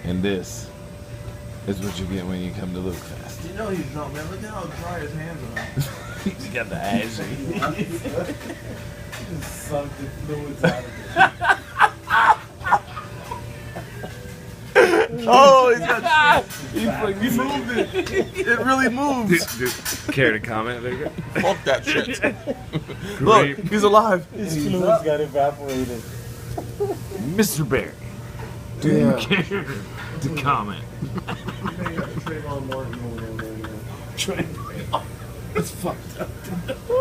And this is what you get when you come to Luke Fest. You know he's drunk, man. Look at how dry his hands are. He's got the ashy. Just sucked the fluids out of it. Oh, he's got shit. He moved it. It really moves. Care to comment, Victor? Fuck that shit. Look, he's alive. His fluids got evaporated. Mr. Barry, do you care to comment? Trayvon Martin over there. It's fucked up.